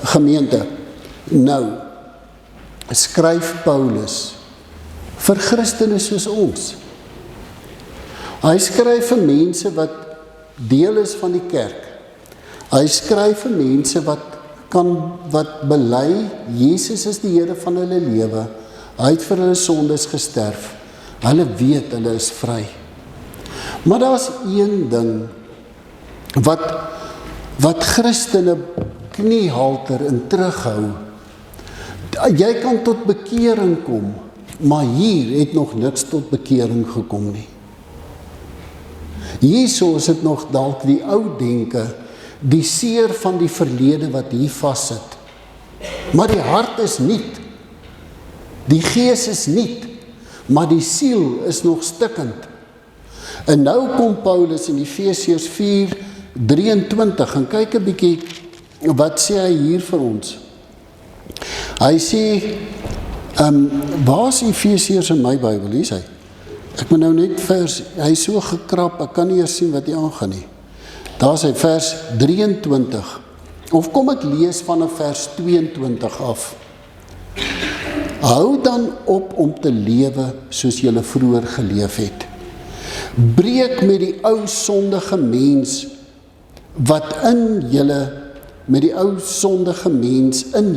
gemeente. Nou, skryf Paulus vir Christene soos ons. Hy skryf vir mense wat deel is van die kerk. Hy skryf vir mense wat bely, Jesus is die Here van hulle lewe. Hy het vir hulle sondes gesterf. Hulle weet, hulle is vry. Maar daar's een ding wat Christene kniehalter en terughou. Jy kan tot bekering kom, maar hier het nog niks tot bekering gekom nie. Hierso is dit nog dalk die ou denke, die seer van die verlede wat hier vassit. Maar die hart is niet, die gees is niet, maar die siel is nog stikkend. En nou kom Paulus in Efesiërs 4:23 en kyk 'n bietjie, wat sê hy hier vir ons? Hy sê, waar is Efesiërs in my Bybel? Hier is hy. Ek moet nou net hy is so gekrap, ek kan nie eers sien wat hier aangaan nie. Daar is hy, vers 23. Of kom ek lees vanaf vers 22 af. Hou dan op om te lewe soos julle vroeër geleef het. Breek met die ou sondige mens in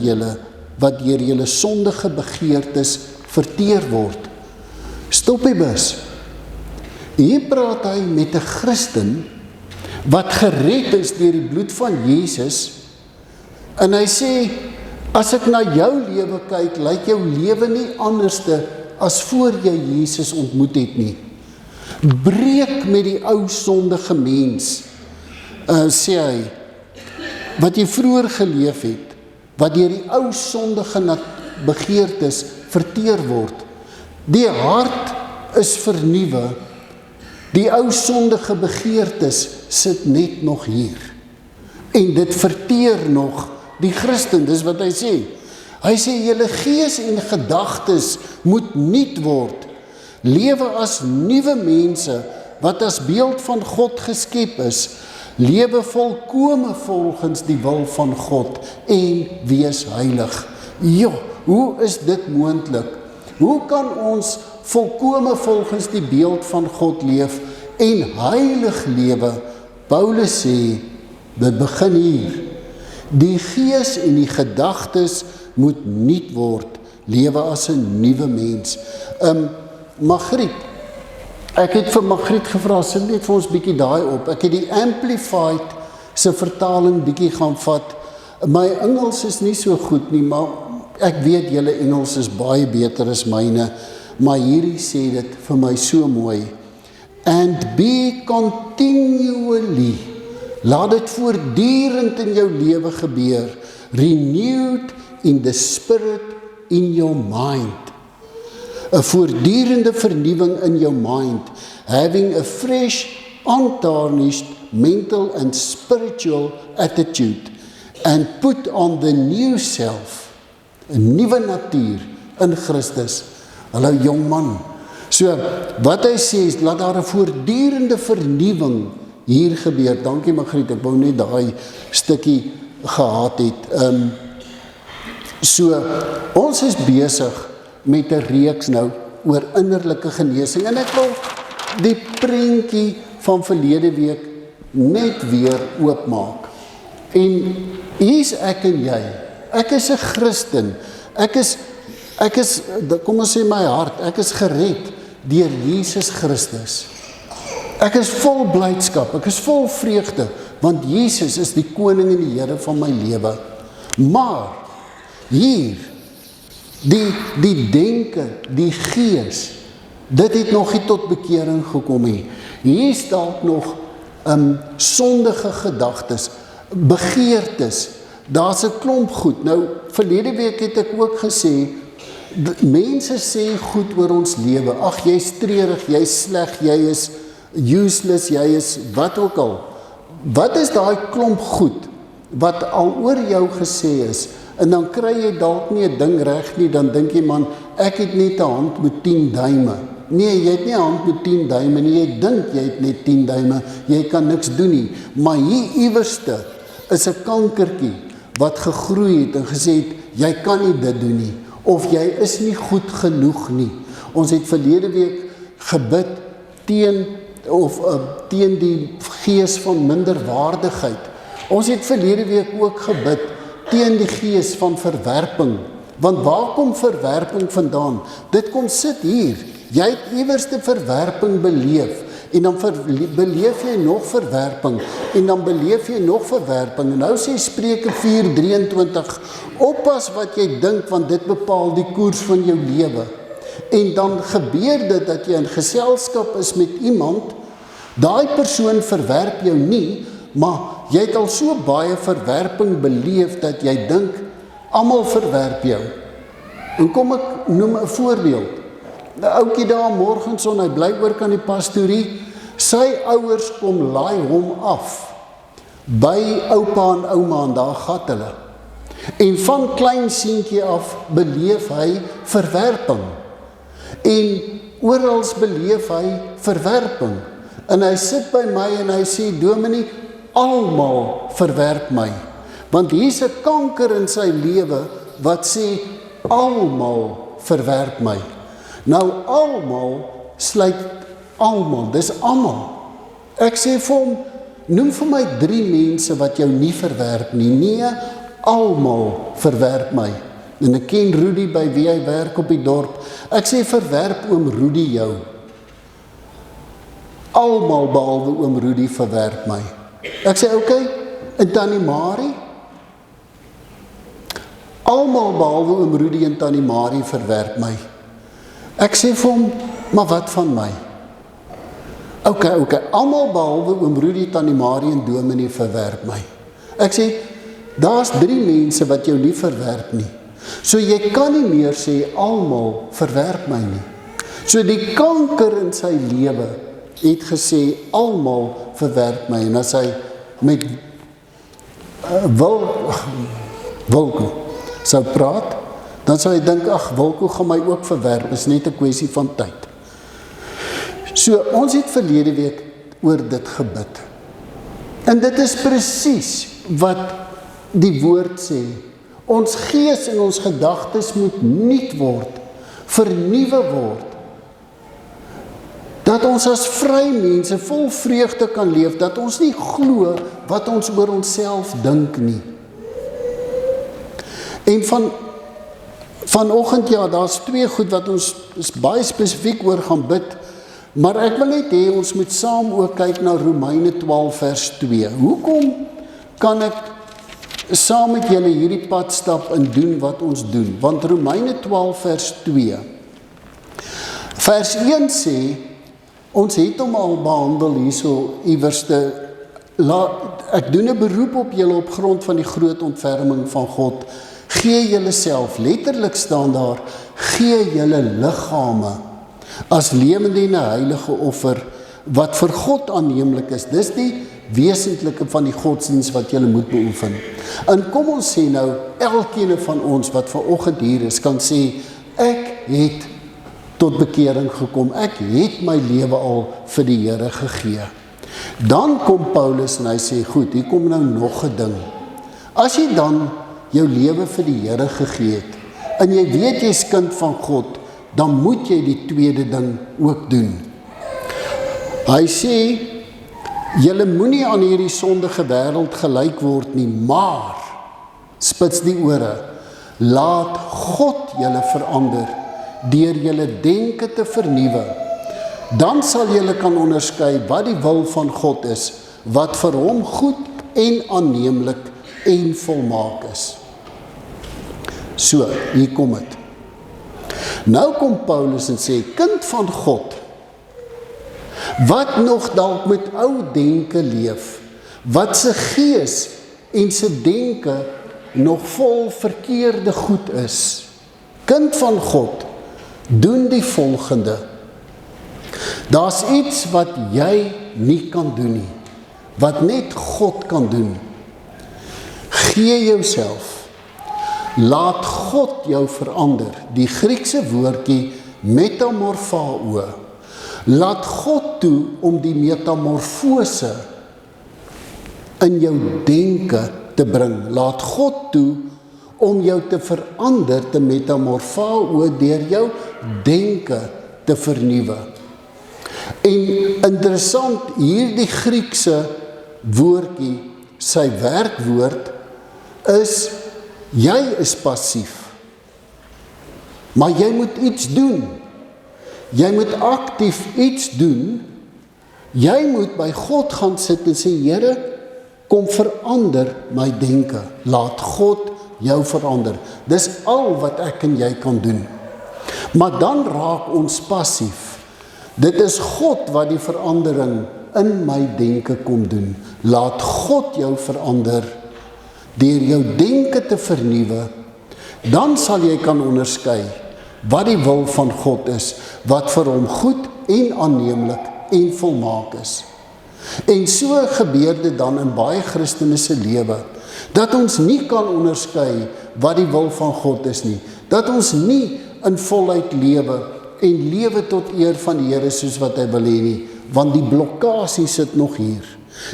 julle wat deur julle sondige begeertes verteer word. Stop die bus. Hier praat hy met 'n Christen wat gered is deur die bloed van Jesus, en hy sê, as ek na jou lewe kyk, lyk jou lewe nie anderste as voor jy Jesus ontmoet het nie. Breek met die ou sondige mens, sê hy, wat jy vroeër geleef het, wat deur die ou sondige begeertes verteer word. Die hart is vernuwe, die ou sondige begeertes sit net nog hier. En dit verteer nog die Christen, dis wat hy sê. Hy sê, julle gees en gedagtes moet nuut word. Lewe as nuwe mense, wat as beeld van God geskep is. Lewe volkome volgens die wil van God en wees heilig. Jo, hoe is dit moontlik? Hoe kan ons volkome volgens die beeld van God leef en heilig lewe? Paulus sê, dit begin hier. Die gees en die gedagtes moet nuut word. Lewe as 'n nuwe mens. Magriet, ek het vir Magriet gevra, sit net vir ons bietjie daai op. Ek het die Amplified se vertaling bietjie gaan vat. My Engels is nie so goed nie, maar ek weet julle Engels is baie beter as myne, maar hierdie sê dit vir my so mooi. And be continually, laat dit voortdurend in jou lewe gebeur, renewed in the spirit in your mind. 'n voortdurende vernuwing in jou mind, having a fresh, untarnished mental and spiritual attitude, and put on the new self, 'n nuwe natuur in Christus. Hallo jong man. So, wat hy sê is, laat daar 'n voortdurende vernuwing hier gebeur. Dankie Magriet, ek wou net daai stukkie gehad het. So, ons is besig met 'n reeks nou oor innerlike genesing, en ek wil die prentjie van verlede week net weer oopmaak. En hier's ek en jy. Ek is 'n Christen. Ek is, kom ons sê my hart, ek is gered deur Jesus Christus. Ek is vol blydskap, ek is vol vreugde, want Jesus is die koning en die Here van my lewe. Maar hier, die denke, die gees, dit het nog nie tot bekering gekom nie. Hier is dalk nog sondige gedagtes, begeertes. Daar's 'n klomp goed. Nou, verlede week het ek ook gesê, mense sê goed oor ons lewe. Ag, jy's treurig, jy's sleg, jy is useless, jy is wat ook al. Wat is daai klomp goed wat al oor jou gesê is? En dan kry jy dalk nie 'n ding reg nie, dan dink jy, man, ek het net 'n hand met 10 duime. Nee, jy het nie 'n hand met 10 duime nie, jy dink jy het net 10 duime, jy kan niks doen nie. Maar hier iewerste is 'n kankertjie wat gegroei het en gesê het, jy kan nie dit doen nie, of jy is nie goed genoeg nie. Ons het verlede week gebid teen die gees van minderwaardigheid. Ons het verlede week ook gebid teen die gees van verwerping. Want waar kom verwerping vandaan? Dit kom sit hier. Jy het iewerste verwerping beleef, en dan beleef jy nog verwerping, en dan beleef jy nog verwerping. En nou sê Spreuke 4:23, oppas wat jy dink, want dit bepaal die koers van jou lewe. En dan gebeur dit dat jy in geselskap is met iemand, daai persoon verwerp jou nie, maar jy het al so baie verwerping beleef, dat jy dink, almal verwerp jou. En kom ek noem 'n voorbeeld. Die ouetjie daar morgenson, hy bly oor kan die pastorie, sy ouers kom laai hom af, by oupa en ouma, en daar gat hulle. En van klein seentjie af beleef hy verwerping. En orals beleef hy verwerping. En hy sit by my en hy sê, Dominee, almal verwerp my. Want hier's 'n kanker in sy lewe wat sê, almal verwerp my. Nou almal sluit almal, dis almal. Ek sê vir hom, noem vir my 3 mense wat jou nie verwerp nie. Nee, almal verwerp my. En ek ken Rudy by wie hy werk op die dorp. Ek sê, verwerp oom Rudy jou. Almal behalwe oom Rudy verwerp my. Ek sê, okay, en Tannie Marie? Almal behalwe oom Rudy en Tannie Marie verwerp my. Ek sê vir hom, maar wat van my? Okay, almal behalwe oom Rudy, Tannie Marie en Dominee verwerp my. Ek sê, daar's 3 mense wat jou nie verwerp nie. So jy kan nie meer sê, almal verwerp my nie. So die kanker in sy lewe het gesê, almal verwerp my. En as hy met Wilko sou praat, dan sou hy dink, ag, Wilko gaan my ook verwerp, is net 'n kwessie van tyd. So, ons het verlede week oor dit gebid. En dit is presies wat die woord sê. Ons gees en ons gedagtes moet nuut word, vernuwe word. Dat ons as vry mense vol vreugde kan leef, dat ons nie glo wat ons oor onsself dink nie. En vanoggend, ja, daar's 2 goed wat ons baie spesifiek oor gaan bid, maar ek wil net hê ons moet saam ook kyk na Romeine 12 vers 2. Hoekom kan ek saam met julle hierdie pad stap en doen wat ons doen? Want Romeine 12 vers 2. Vers 1 sê, ons het hom al behandel hierso iewerste, ek doen 'n beroep op julle op grond van die groot ontferming van God. Gee julle self, letterlik staan daar, gee julle liggame as lewende en 'n heilige offer wat vir God aanneemlik is. Dis die wesentlike van die godsdienst wat julle moet beoefen. En kom ons sê nou, elkeen van ons wat vanoggend hier is, kan sê, ek het tot bekering gekom, ek het my lewe al vir die Here gegee. Dan kom Paulus en hy sê, goed, hier kom nou nog 'n ding. As jy dan jou lewe vir die Here gegee het, en jy weet jy's kind van God, dan moet jy die tweede ding ook doen. Hy sê, julle moenie aan hierdie sondige wêreld gelyk word nie, maar, spits die ore, laat God julle verander, deur julle denke te vernuwe. Dan sal julle kan onderskei wat die wil van God is, wat vir hom goed en aanneemlik en volmaak is. So, hier kom het. Nou kom Paulus en sê, kind van God, wat nog dalk met ou denke leef, wat se gees en se denke nog vol verkeerde goed is. Kind van God, doen die volgende. Daar's iets wat jy nie kan doen nie, wat net God kan doen. Gee jouself. Laat God jou verander. Die Griekse woordjie metamorphao. Laat God toe om die metamorfose in jou denke te te bring. Laat God toe om jou te verander, te metamorfao, deur jou denke te vernuwe. En interessant, hierdie Griekse woordjie, sy werkwoord is, jy is passief, maar jy moet iets doen. Jy moet aktief iets doen. Jy moet by God gaan sit en sê, Here, kom verander my denke. Laat God jou verander. Dis al wat ek en jy kan doen. Maar dan raak ons passief. Dit is God wat die verandering in my denke kom doen. Laat God jou verander, deur jou denke te vernuwe, dan sal jy kan onderskei wat die wil van God is, wat vir hom goed en aanneemlik en volmaak is. En so gebeur dit dan in baie Christene se lewe, dat ons nie kan onderskei wat die wil van God is nie, dat ons nie in voluit lewe en lewe tot eer van die Here soos wat hy wil hê nie, want die blokkasie sit nog hier.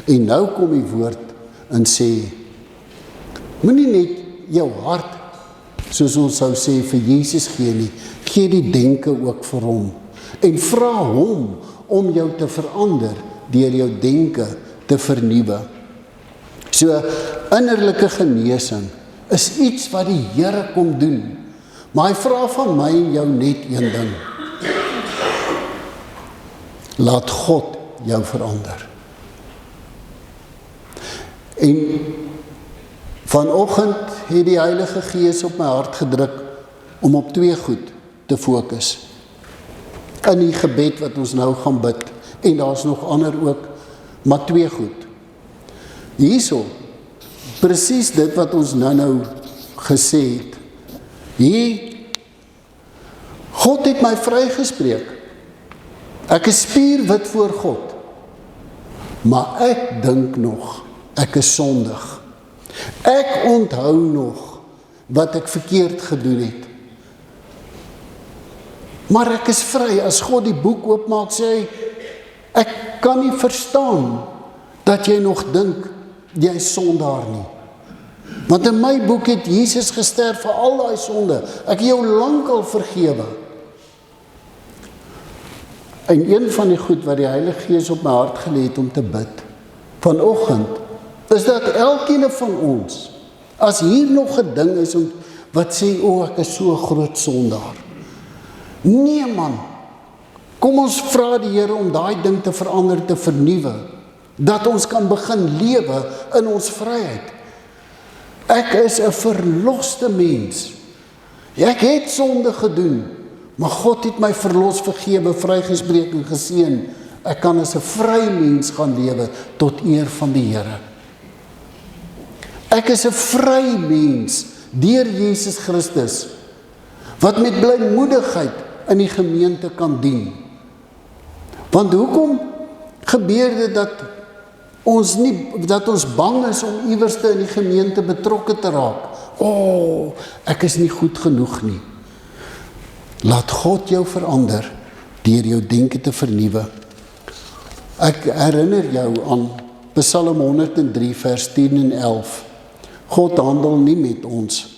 En nou kom die woord en sê, moenie net jou hart, soos ons sou sê, vir Jesus gee nie, gee die denke ook vir hom, en vra hom om jou te verander, deur jou denke te vernuwe. So, innerlike genesing is iets wat die Here kom doen, maar hy vra van my en jou net een ding. Laat God jou verander. En vanoggend het die Heilige Gees op my hart gedruk om op twee goed te fokus. In die gebed wat ons nou gaan bid, en daar's nog ander ook, maar twee goed. Hierso, presies dit wat ons nou gesê het. Hier, God het my vrygespreek. Ek is spierwit voor God, maar ek dink nog, ek is sondig. Ek onthou nog wat ek verkeerd gedoen het. Maar ek is vry. As God die boek oopmaak, sê hy, ek kan nie verstaan dat jy nog dink jy is sondaar nie. Want in my boek het Jesus gesterf vir al daai sonde. Ek het jou lankal vergewe. En een van die goed wat die Heilige Gees op my hart gelê het om te bid, vanoggend, is dat elkeen van ons, as hier nog 'n ding is wat sê, ek is so groot sondaar. Nee man, kom ons vra die Here om daai ding te verander, te vernuwe, dat ons kan begin lewe in ons vryheid. Ek is 'n verloste mens. Ek het sonde gedoen, maar God het my verlos, vergewe, vrygespreek en geseën. Ek kan as 'n vry mens gaan lewe tot eer van die Here. Ek is 'n vry mens deur Jesus Christus, wat met blymoedigheid in die gemeente kan dien. Want hoekom gebeur dit dat ons bang is om iewerste in die gemeente betrokke te raak? Ek is nie goed genoeg nie. Laat God jou verander deur jou denke te vernuwe. Ek herinner jou aan Psalm 103 vers 10 en 11. God handel nie met ons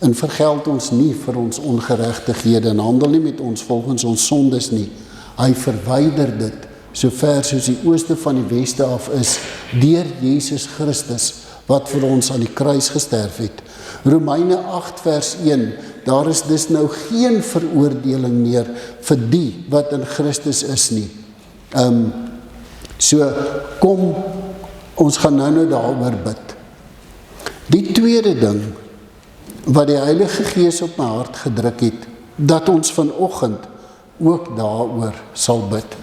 en vergeld ons nie vir ons ongeregtighede en handel nie met ons volgens ons sondes nie. Hy verwyder dit so ver soos die ooste van die weste af is deur Jesus Christus wat vir ons aan die kruis gesterf het. Romeine 8 vers 1, daar is dus nou geen veroordeling meer vir die wat in Christus is nie. So kom, ons gaan nou daaroor bid. Die tweede ding wat die Heilige Gees op my hart gedruk het, dat ons vanoggend ook daaroor sal bid.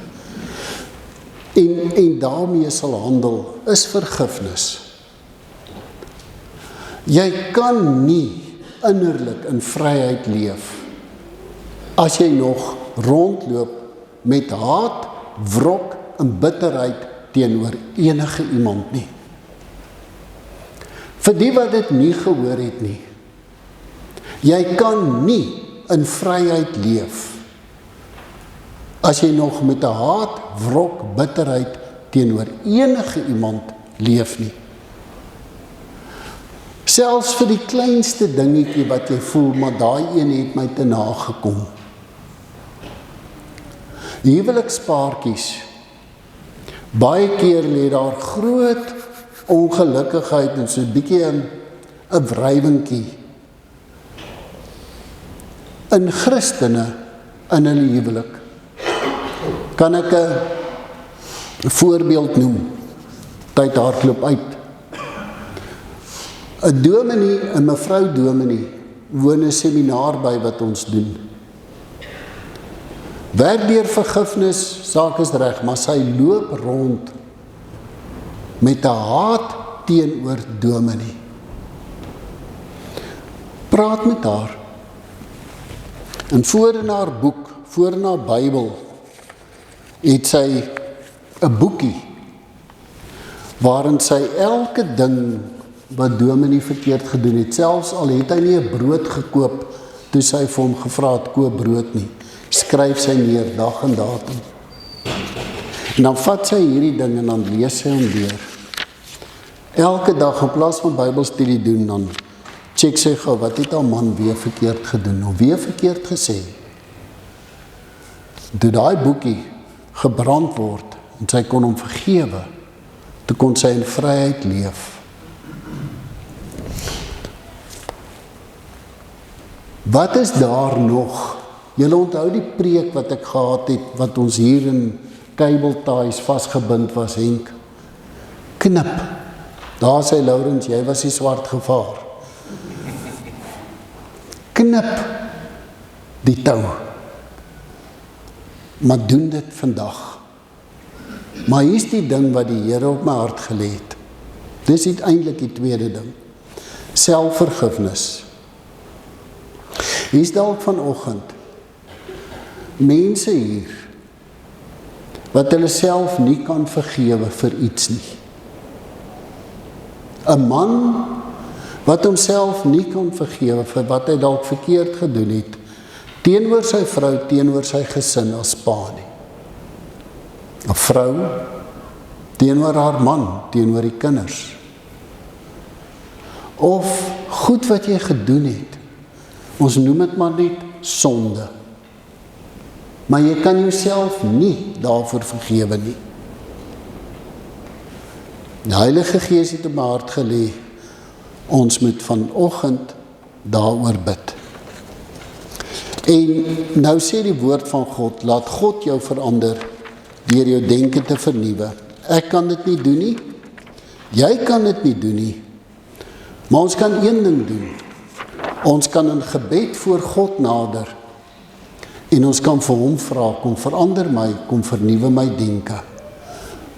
En daarmee sal handel, is vergifnis. Jy kan nie innerlik in vryheid leef as jy nog rondloop met haat, wrok en bitterheid teenoor enige iemand nie. Vir die wat dit nie gehoor het nie, jy kan nie in vryheid leef as jy nog met 'n haat, wrok, bitterheid teenoor enige iemand leef nie. Selfs vir die kleinste dingetjie wat jy voel, maar daai een het my te nagekom. Huwelikspaartjies, baie keer lê daar groot ongelukkigheid en so 'n bietjie 'n wrywingkie in Christene in hulle huwelik. Kan ek 'n voorbeeld noem? Tyd hardloop uit. 'n Dominee en mevrou Dominee woon 'n seminaar by wat ons doen. Werk deur vergifnis, saak is reg, maar sy loop rond met 'n haat teenoor Dominee. Praat met haar. En voor in haar boek, voor in haar Bybel, het sy 'n boekie waarin sy elke ding wat Dominee verkeerd gedoen het, selfs al het hy nie 'n brood gekoop toe sy vir hom gevra het, koop brood nie, skryf sy neer dag en datum. En dan vat sy hierdie ding en dan lees sy hom deur. Elke dag in plaas van Bybelstudie doen, dan check sy gou, wat het haar man weer verkeerd gedoen, of weer verkeerd gesê. Toe daai boekie gebrand word, en sy kon hom vergewe, toe kon sy in vryheid leef. Wat is daar nog? Julle onthou die preek wat ek gehad het, wat ons hier in kabeltaais vasgebind was, Henk? Knip. Daar sê Laurens, jy was die swart gevaar. Knip die tou. Maar doen dit vandag. Maar hier is die ding wat die Here op my hart gelê het. Dis uiteindelik die tweede ding. Selfvergifnis. Hier is dalk vanoggend mense hier wat hulle self nie kan vergewe vir iets nie. 'n Man wat homself nie kan vergewe vir wat hy dalk verkeerd gedoen het, teenoor sy vrou, teenoor sy gesin as pa nie. 'n Vrou teenoor haar man, teenoor die kinders. Of goed wat jy gedoen het, ons noem dit maar net sonde. Maar jy kan jouself nie daarvoor vergewe nie. Die Heilige Gees het op my hart gelê, ons moet vanoggend daaroor bid. En nou sê die woord van God, laat God jou verander deur jou denke te vernuwe. Ek kan dit nie doen nie, jy kan dit nie doen nie, maar ons kan een ding doen. Ons kan in gebed voor God nader en ons kan vir hom vra, kom verander my, kom vernuwe my denke.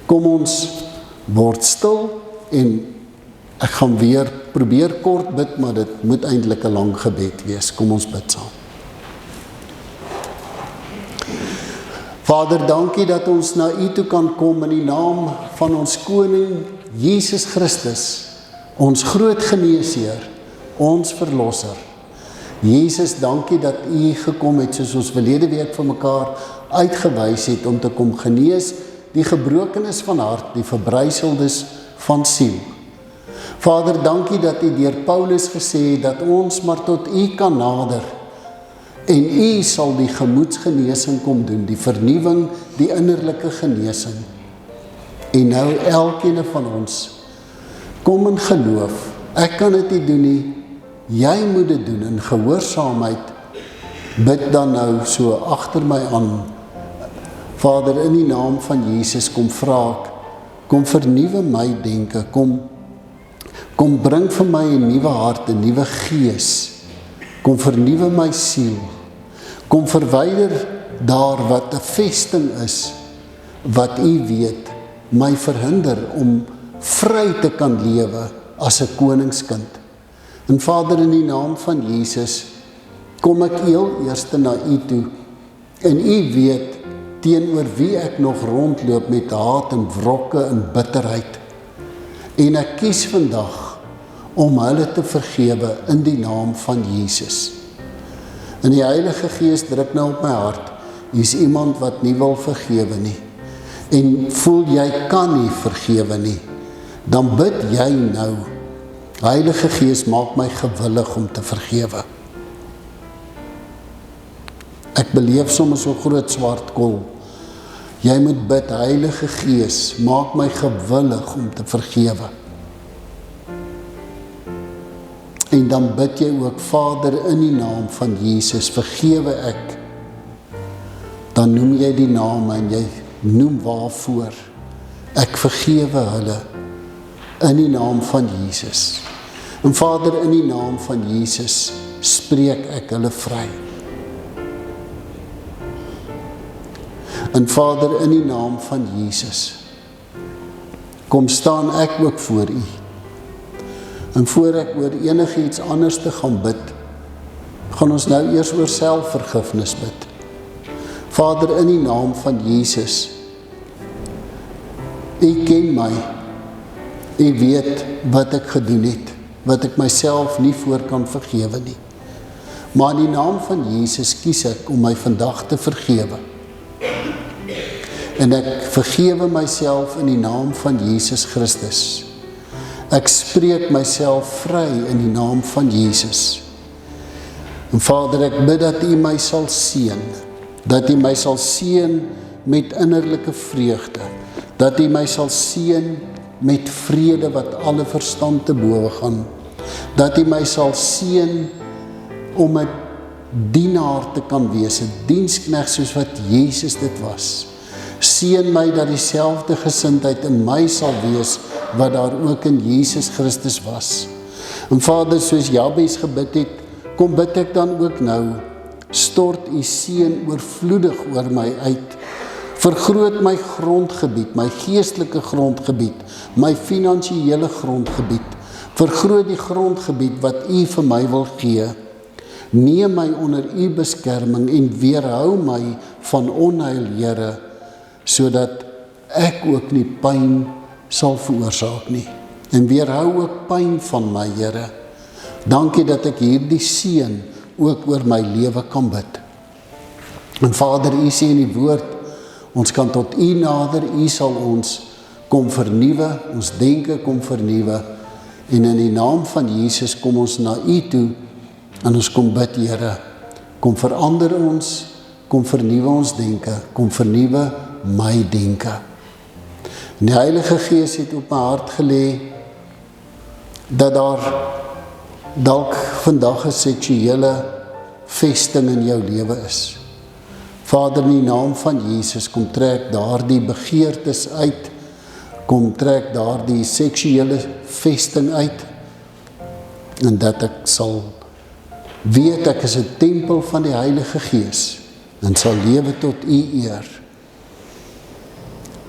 Kom ons word stil en ek gaan weer probeer kort bid, maar dit moet eintlik 'n lang gebed wees. Kom ons bid saam. Vader, dankie dat ons na U toe kan kom in die naam van ons koning Jesus Christus, ons groot geneesheer, ons verlosser. Jesus, dankie dat U gekom het, soos ons verlede week vir mekaar uitgewys het, om te kom genees die gebrokenes van hart, die verbryseldes van siel. Vader, dankie dat U deur Paulus gesê het, dat ons maar tot U kan nader, en U sal die gemoedsgenesing kom doen, die vernuwing, die innerlike genesing. En nou elkeen van ons, kom in geloof, ek kan dit nie doen nie, jy moet dit doen in gehoorsaamheid. Bid dan nou so agter my aan. Vader, in die naam van Jesus, kom vra ek, kom vernuwe my denke, kom bring vir my 'n nuwe hart, 'n nuwe gees, kom vernuwe my siel, kom verwyder daar wat 'n vesting is, wat U weet, my verhinder om vry te kan lewe as 'n koningskind. En Vader, in die naam van Jesus, kom ek heel eerste na U toe, en U weet, teenoor wie ek nog rondloop met haat en wrokke en bitterheid. En ek kies vandag om hulle te vergewe in die naam van Jesus. En die Heilige Gees druk nou op my hart, hier is iemand wat nie wil vergewe nie, en voel jy kan nie vergewe nie, dan bid jy nou, Heilige Gees, maak my gewillig om te vergewe. Ek beleef soms so groot swart kol. Jy moet bid, Heilige Gees, maak my gewillig om te vergewe. En dan bid jy ook, Vader, in die naam van Jesus, vergewe ek. Dan noem jy die naam en jy noem waarvoor. Ek vergewe hulle in die naam van Jesus. En Vader, in die naam van Jesus spreek ek hulle vry. En Vader, in die naam van Jesus kom staan ek ook voor U. En voor ek oor enigiets anders te gaan bid, gaan ons nou eers oor selfvergifnis bid. Vader, in die naam van Jesus, U ken my, U weet wat ek gedoen het, wat ek myself nie voor kan vergewe nie. Maar in die naam van Jesus kies ek om my vandag te vergewe. En ek vergewe myself in die naam van Jesus Christus. Ek spreek myself vry in die naam van Jesus. En Vader, ek bid dat U my sal seën, dat U my sal seën met innerlike vreugde, dat U my sal seën met vrede wat alle verstand te bowe gaan, dat U my sal seën om 'n dienaar te kan wees, 'n diensknegt soos wat Jesus dit was. Seën my dat dieselfde gesindheid in my sal wees wat daar ook in Jesus Christus was. En Vader, soos Jabes gebid het, kom bid ek dan ook nou, stort U seën oorvloedig oor my uit. Vergroot my grondgebied, my geestelike grondgebied, my finansiële grondgebied. Vergroot die grondgebied wat U vir my wil gee. Neem my onder U beskerming en weerhou my van onheil, Here, sodat ek ook nie pyn sal veroorsaak nie. En weerhou ook pyn van my, Here. Dankie dat ek hierdie seën ook oor my lewe kan bid. En Vader, U sê in die woord, ons kan tot U nader, U sal ons kom vernuwe, ons denke kom vernuwe, en in die naam van Jesus kom ons na U toe, en ons kom bid, Here, kom verander ons, kom vernuwe ons denke, kom vernuwe my denke. En die Heilige Gees het op my hart gelê, dat daar dalk vandag 'n seksuele vesting in jou lewe is. Vader, in die naam van Jesus, kom trek daardie begeertes uit, kom trek daardie seksuele vesting uit, en dat ek sal weet ek is 'n tempel van die Heilige Gees, en sal lewe tot U eer.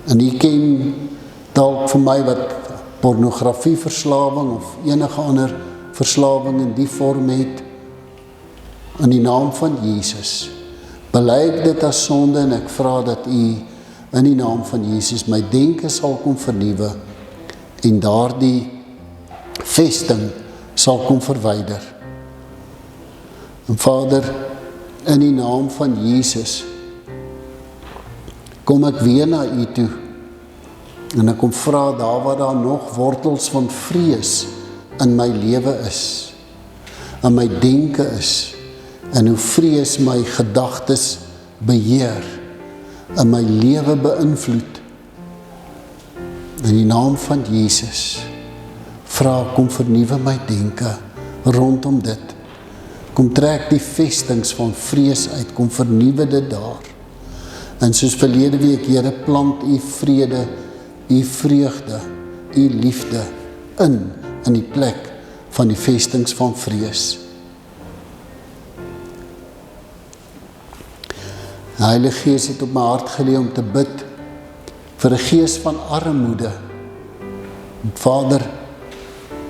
En U ken dalk vir my wat pornografieverslawing of enige ander verslawing in die vorm het, in die naam van Jesus, bely ek dit as sonde en ek vra dat U in die naam van Jesus my denke sal kom vernuwe en daardie vesting sal kom verwyder. En Vader, in die naam van Jesus kom ek weer na U toe en ek kom vra daar waar daar nog wortels van vrees in my lewe is, in my denke is, en hoe vrees my gedagtes beheer, in my lewe beïnvloed. In die naam van Jesus, vra kom vernuwe my denke rondom dit. Kom trek die vestings van vrees uit, kom vernuwe dit daar. En soos verlede week, Here, plant U vrede, U vreugde, U liefde in die plek van die vestings van vrees. Die Heilige Gees het op my hart gelê om te bid vir 'n gees van armoede. Vader,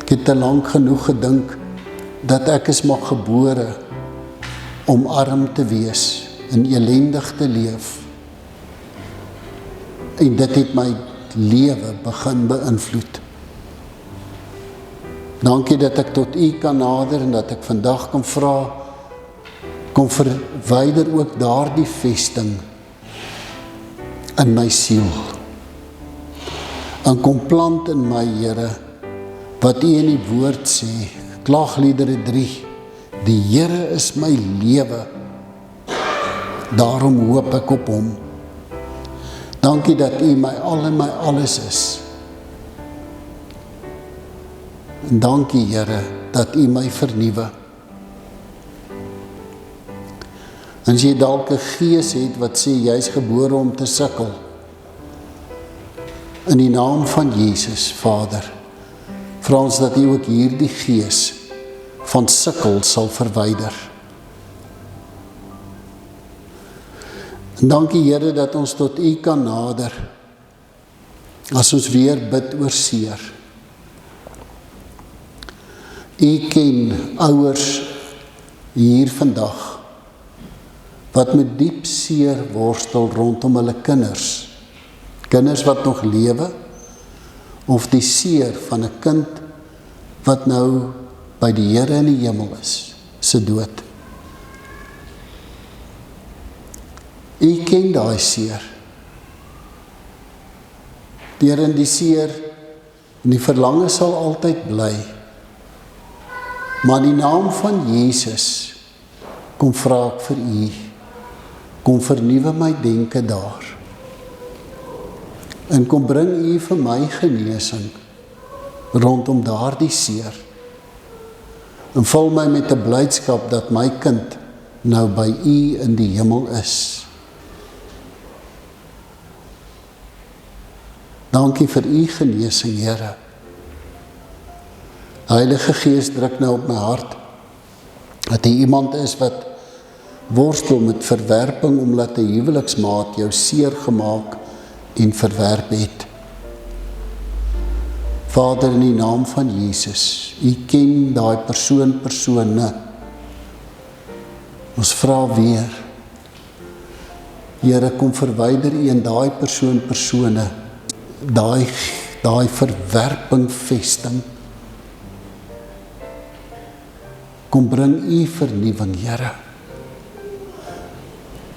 ek het te lank genoeg gedink dat ek is maar gebore om arm te wees en elendig te leef. En dit het my lewe begin beïnvloed. Dankie dat ek tot U kan nader en dat ek vandag kan vra, kom verwyder ook daardie vesting in my siel. En kom plant in my, Here, wat U in die woord sê, Klaagliedere 3, die Here is my lewe, daarom hoop ek op Hom. Dankie dat U my al en my alles is. En dankie Here, dat U my vernuwe. En as jy dalk 'n gees het wat sê, jy is gebore om te sukkel, in die naam van Jesus, Vader, vra ons dat U ook hierdie gees van sukkel sal verwyder. En dankie Here dat ons tot U kan nader, as ons weer bid oor seer. U ken ouers hier vandag, wat met diep seer worstel rondom hulle kinders. Kinders wat nog lewe, of die seer van 'n kind wat nou by die Here in die hemel is, se dood. U ken daai seer. Deur in die seer, en die verlange sal altyd bly. Maar in die naam van Jesus, kom vra ek vir U, kom vernuwe my denke daar. En kom bring U vir my genesing, rondom daardie seer. En vul my met 'n blydskap dat my kind nou by U in die hemel is. Dankie vir U genesing, Here. Heilige Gees druk nou op my hart, dat hy iemand is wat worstel met verwerping, omdat 'n huweliksmaat jou seer gemaak en verwerp het. Vader, in die naam van Jesus, U ken daai persone. Ons vra weer, Here, kom verwyder U in daai persone, daai verwerping vesting. Kom bring U vernuwing, Here.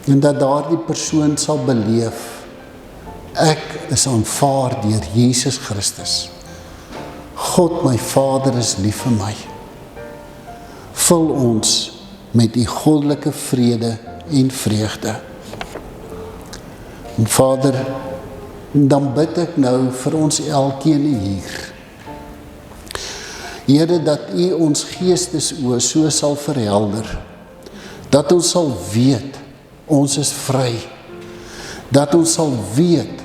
En dat daardie persoon sal beleef, ek is aanvaar deur Jesus Christus. God, my Vader, is lief vir my. Vul ons met U goddelike vrede en vreugde. En Vader, dan bid ek nou vir ons elkeen hier. Here, dat U ons geestesoë so sal verhelder, dat ons sal weet, ons is vry, dat ons sal weet,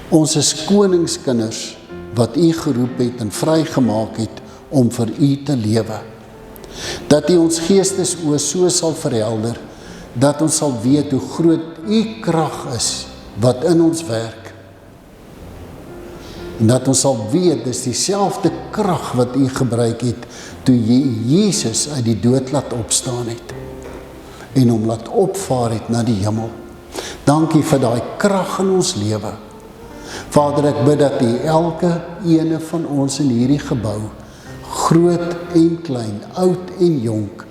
ons is koningskinders, wat U geroep het en vrygemaak het, om vir U te lewe. Dat U ons geestesoë so sal verhelder, dat ons sal weet hoe groot U krag is, wat in ons werk. En dat ons sal weet, dis dieselfde krag wat U gebruik het, toe Jesus uit die dood laat opstaan het, en hom laat opvaar het na die hemel. Dankie vir daai krag in ons lewe. Vader, ek bid dat U elke ene van ons in hierdie gebou, groot en klein, oud en jonk,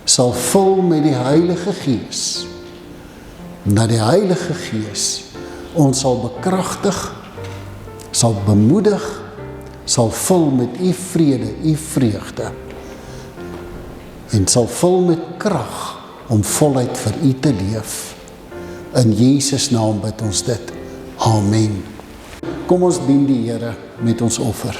sal vul met die Heilige Gees. Dat die Heilige Gees ons sal bekragtig, sal bemoedig, sal vul met U vrede, U vreugde, en sal vul met krag om voluit vir U te leef. In Jesus naam bid ons dit. Amen. Kom ons dien die Here met ons offer.